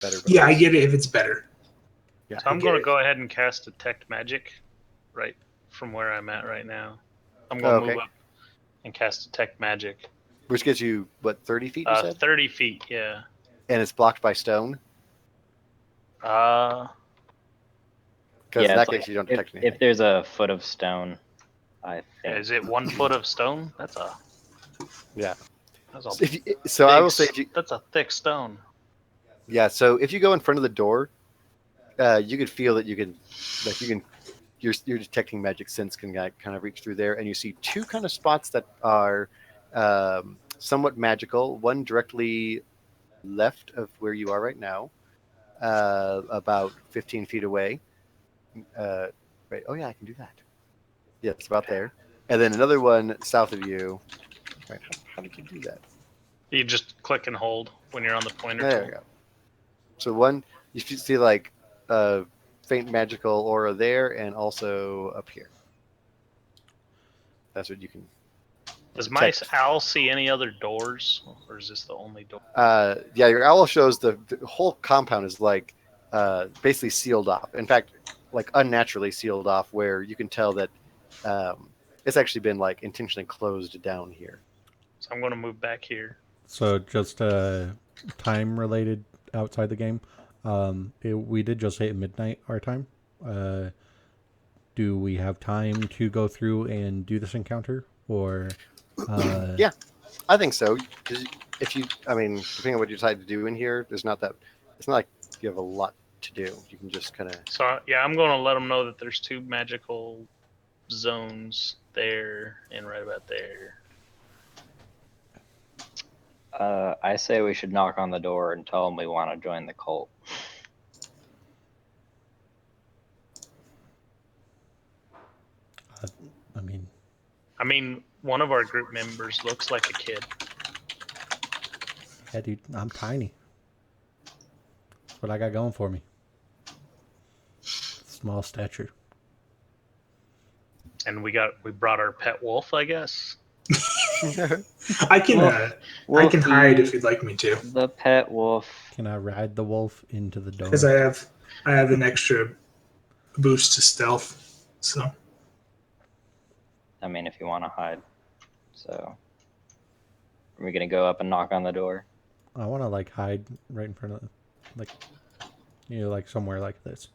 better. Yeah, I get it if it's better. Yeah. So I'm going to go ahead and cast Detect Magic right from where I'm at right now. I'm going to move up and cast Detect Magic. Which gets you, what, 30 feet, you said? 30 feet, yeah. And it's blocked by stone? Uh, Because in that case, you don't detect anything. If there's a foot of stone, I think. is it 1 foot of stone? That's a... Yeah. That's a So I will say... that's a thick stone. Yeah, so if you go in front of the door, you could feel that you can... Like you can... Your detecting magic sense can kind of reach through there, and you see 2 kind of spots that are somewhat magical. One directly left of where you are right now, about 15 feet away. Right. Oh yeah, I can do that. Yeah, it's about there. And then another one south of you. Right. How did you do that? You just click and hold when you're on the pointer. There you go. So one, you see like a faint magical aura there, and also up here. That's what you can. Does my owl see any other doors, or is this the only door? Yeah, your owl shows the whole compound is like basically sealed off. In fact, like unnaturally sealed off, where you can tell that it's actually been like intentionally closed down here. So I'm going to move back here. So just time related outside the game. We did just hit midnight our time. Do we have time to go through and do this encounter, or? Yeah, I think so. Because depending on what you decide to do in here, it's not like you have a lot to do. You can just kind of. So yeah, I'm going to let them know that there's 2 magical zones there and right about there. I say we should knock on the door and tell them we want to join the cult. I mean, one of our group members looks like a kid. Yeah, dude, I'm tiny. That's what I got going for me. Small stature. And we brought our pet wolf, I guess. I can hide if you'd like me to. The pet wolf. Can I ride the wolf into the door? Because I have an extra boost to stealth. So. I mean, if you want to hide. So, are we gonna go up and knock on the door? I want to like hide right in front of, like somewhere like this.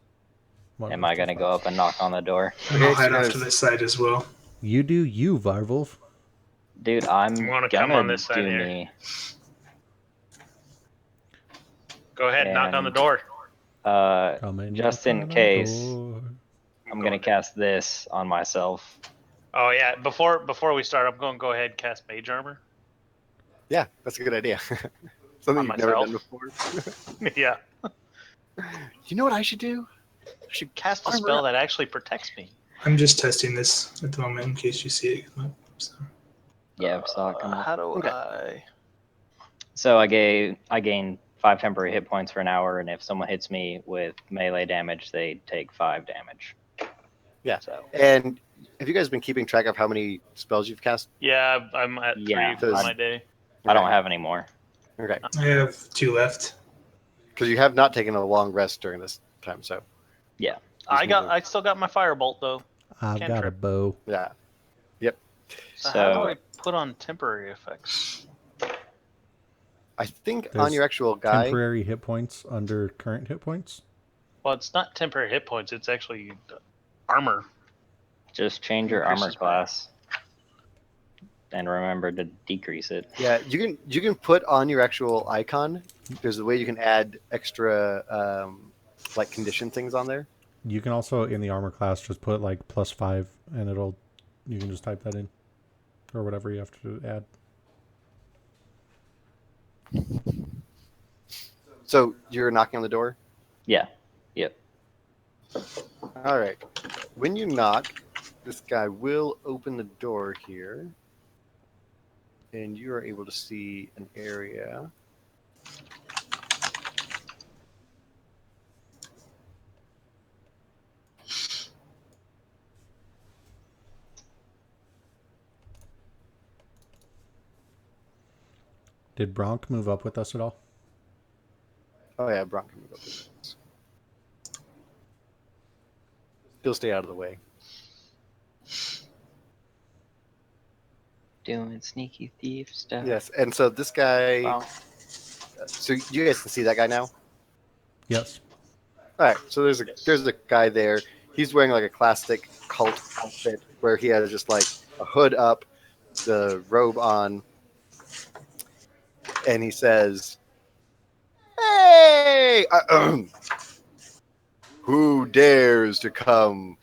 Am I gonna go up and knock on the door? I'll hide off to this side as well. You do you, Varwolf. Dude, I'm gonna come on this side here. Me. Go ahead, knock on the door. Just in case, I'm gonna cast this on myself. Oh yeah, before we start, I'm going to go ahead and cast Mage Armor. Yeah, that's a good idea. Something you've never done before. Yeah. You know what I should do? I should cast a spell that actually protects me. I'm just testing this at the moment in case you see it come up. So. Yeah, so how do I? So I gain 5 temporary hit points for an hour, and if someone hits me with melee damage, they take 5 damage. Yeah. So. And have you guys been keeping track of how many spells you've cast? Yeah, I'm at 3 for my day. I don't have any more. Okay. I have 2 left. Because you have not taken a long rest during this time, so. Yeah. I still got my firebolt though. I've got a bow. Yeah. Yep. So how do I put on temporary effects? I think There's on your actual guy. Temporary hit points under current hit points. Well, it's not temporary hit points. It's actually armor. Just change your armor class, and remember to decrease it. Yeah, you can put on your actual icon. There's a way you can add extra like condition things on there. You can also in the armor class just put like +5, and you can just type that in, or whatever you have to add. So you're knocking on the door? Yeah. Yep. All right. When you knock, this guy will open the door here, and you are able to see an area. Did Bronk move up with us at all? Oh yeah, Bronk can move up. He'll stay out of the way. Doing sneaky thief stuff. Yes, and so this guy. Wow. So you guys can see that guy now. Yes. All right, so there's a guy there. He's wearing like a classic cult outfit where he has just like a hood up, the robe on, and he says, "Hey, who dares to come?"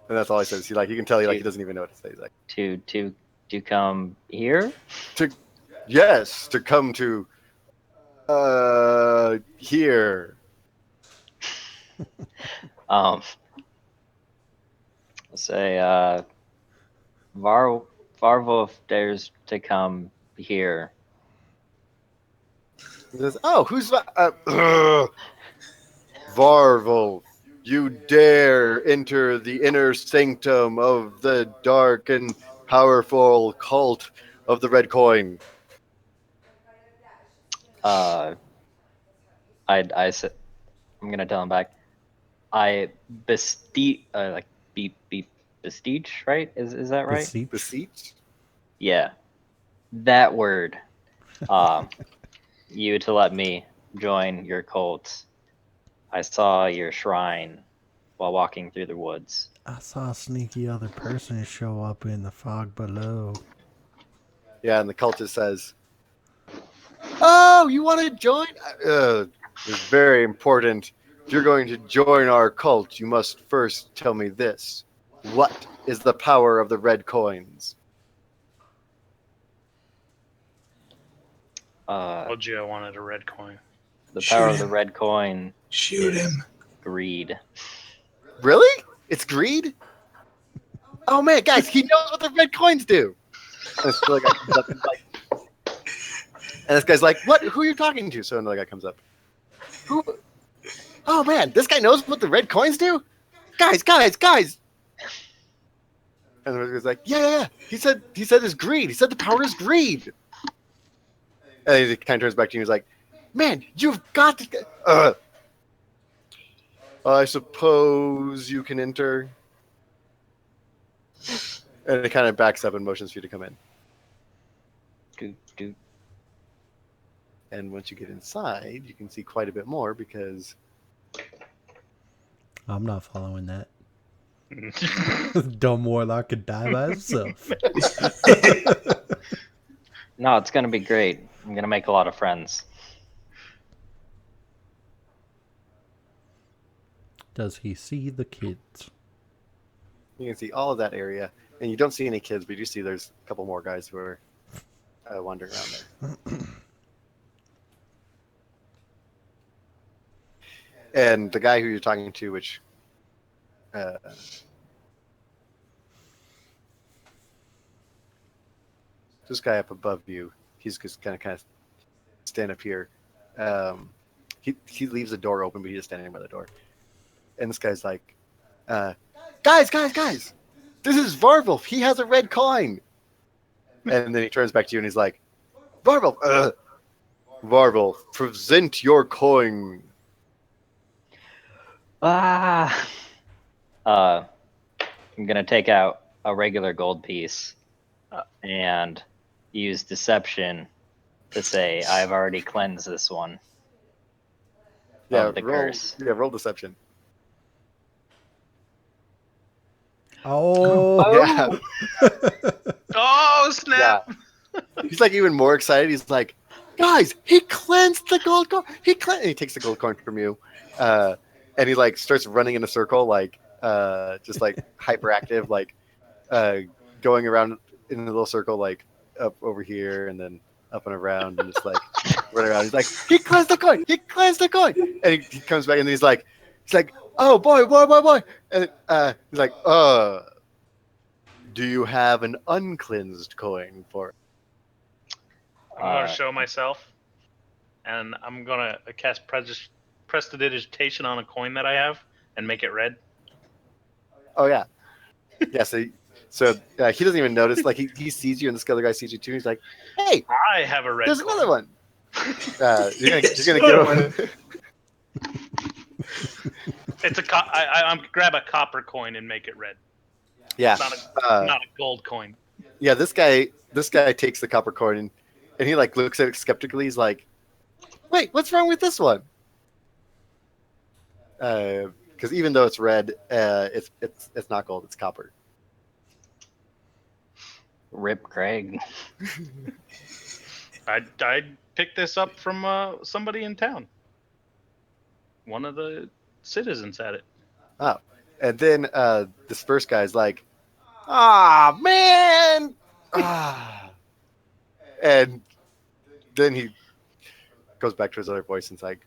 And that's all he says. He you can tell he doesn't even know what to say. He's like, To come here? "Yes, to come to here." Say Varvolf dares to come here. He says, "Oh, who's Varvolf? You dare enter the inner sanctum of the dark and powerful cult of the Red Coin." I said, I'm gonna tell him back. I bestige, bestige, right? Is that right? Beseech? Beseech? Yeah, that word. You to let me join your cult. I saw your shrine while walking through the woods. I saw a sneaky other person show up in the fog below. Yeah, and the cultist says, "Oh, you want to join? It's very important. If you're going to join our cult, you must first tell me this. What is the power of the red coins?" Told you I wanted a red coin. The Shoot power of the him. red coin Shoot is him. greed. Really? It's greed? Oh man, guys, he knows what the red coins do. And this guy comes up and this guy's like, "What? Who are you talking to?" So another guy comes up. "Who? Oh man, this guy knows what the red coins do? Guys. And the guy's like, yeah. He said it's greed. He said the power is greed. And he kind of turns back to you and he's like, "Man, you've got to I suppose you can enter." And it kind of backs up and motions for you to come in. Do. And once you get inside, you can see quite a bit more because I'm not following that. Dumb warlock could die by himself. No, it's gonna be great. I'm gonna make a lot of friends. Does he see the kids? you can see all of that area. And you don't see any kids, but you do see there's a couple more guys who are wandering around there. And the guy who you're talking to, which this guy up above you, he's just kind of stand up here. He leaves the door open, but he's just standing by the door. And this guy's like, guys, this is Varvolf. He has a red coin. And then he turns back to you and he's like, Varvolf, present your coin. I'm gonna take out a regular gold piece and use deception to say I've already cleansed this one of the curse. Roll deception. Oh, Yeah. Oh snap! Yeah. He's like even more excited. He's like, guys, he cleansed the gold coin. He takes the gold coin from you. And he like starts running in a circle, like just like hyperactive, like going around in a little circle, like up over here and then up and around and just like running around. He's like, he cleansed the coin. He cleansed the coin. And he comes back and then he's like, oh boy. And he's like, do you have an uncleansed coin for? I'm gonna show myself, and I'm gonna cast prestidigitation on a coin that I have and make it red. Oh yeah, yeah. So he doesn't even notice. Like he sees you, and this other guy sees you too. He's like, "Hey, I have a red. there's coin. another one." You're gonna get him. It's I'm grab a copper coin and make it red. Yeah, Not a gold coin. yeah. This guy takes the copper coin and he like looks at it skeptically. He's like, "Wait, what's wrong with this one?" Because even though it's red, it's not gold. It's copper. Rip Craig. I picked this up from somebody in town. One of the citizens had it. Oh, and then this first guy's like, "Ah, man!" And then he goes back to his other voice and it's like,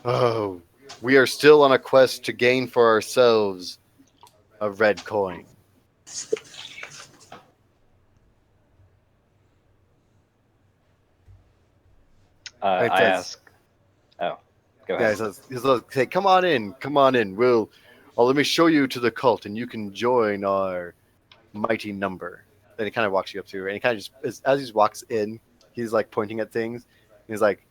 "Oh, we are still on a quest to gain for ourselves a red coin." I ask. Oh, go Yeah, ahead. he says, "Hey, come on in. Let me show you to the cult, and you can join our mighty number." Then he kind of walks you up to her, and he kind of just, as he walks in, he's like pointing at things. He's like,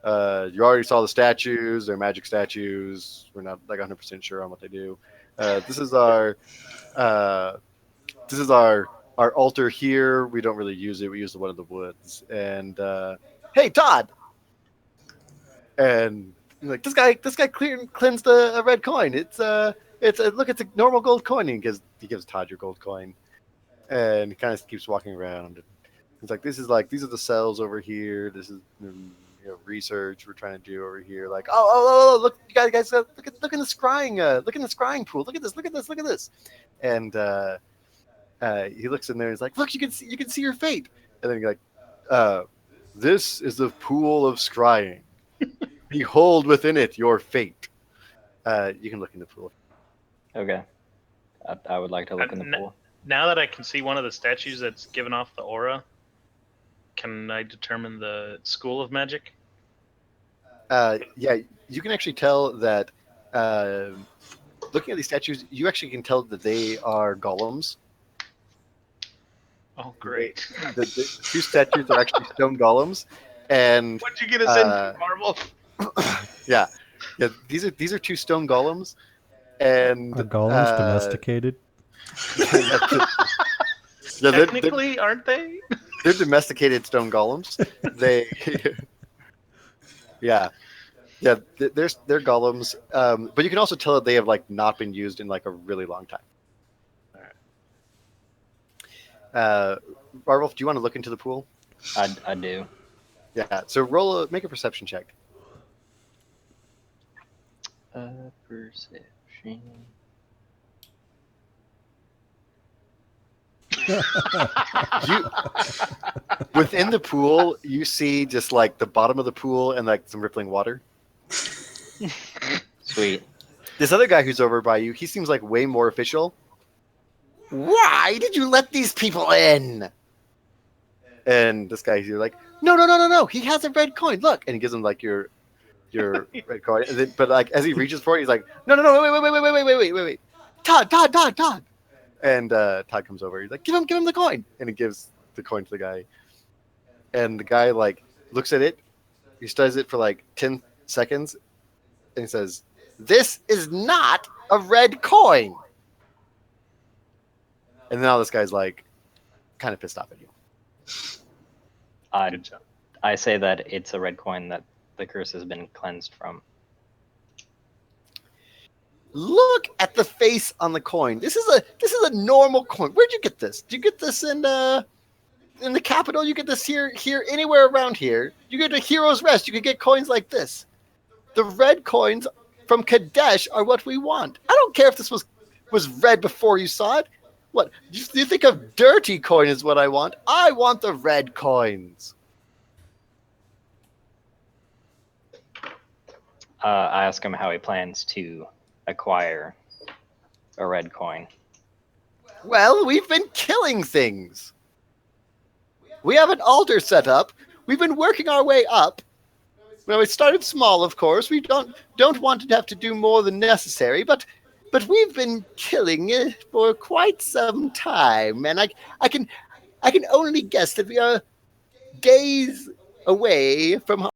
"You already saw the statues. They're magic statues. We're not like 100% sure on what they do. This is our altar here. We don't really use it. We use the one in the woods. And hey, Todd." And like this guy cleansed a red coin. It's a normal gold coin. And he gives Todd your gold coin, and he kind of keeps walking around. He's like, these are the cells over here. This is research we're trying to do over here. Like, oh, look, you guys, look in the scrying pool. Look at this. And he looks in there. And he's like, look, you can see your fate. And then you're like, this is the pool of scrying. Behold within it your fate. You can look in the pool. Okay. I would like to look in the pool. Now that I can see one of the statues that's given off the aura, can I determine the school of magic? Yeah, you can actually tell that. Looking at these statues, you actually can tell that they are golems. Oh, great! The two statues are actually stone golems, and what'd you get us into, Marvel? Yeah. These are two stone golems, and are golems domesticated? Yeah, technically, aren't they? They're domesticated stone golems. Yeah, they're golems, but you can also tell that they have like not been used in like a really long time. All right. Barwolf, do you want to look into the pool? I do. Yeah. So make a perception check. Perception. Within the pool, you see just like the bottom of the pool and like some rippling water. Sweet. This other guy who's over by you, he seems like way more official. Why did you let these people in? And this guy, you're like, no. He has a red coin. Look, and he gives him like your red coin. And then, but like as he reaches for it, he's like, no, wait. Todd. And Todd comes over. He's like, give him the coin, and he gives the coin to the guy. And the guy like looks at it. He studies it for like 10 seconds, and he says, "This is not a red coin." And now this guy's like, kind of pissed off at you. I say that it's a red coin that the curse has been cleansed from. Look at the face on the coin. This is a normal coin. Where'd you get this? Did you get this in the capital? You get this here anywhere around here. You get to Heroes Rest. You could get coins like this. The red coins from Kadesh are what we want. I don't care if this was red before you saw it. What do you think of dirty coin is what I want? I want the red coins. I ask him how he plans to acquire a red coin. Well, we've been killing things. We have an altar set up. We've been working our way up. Well, it started small, of course. We don't want to have to do more than necessary, but we've been killing it for quite some time, and I can only guess that we are days away from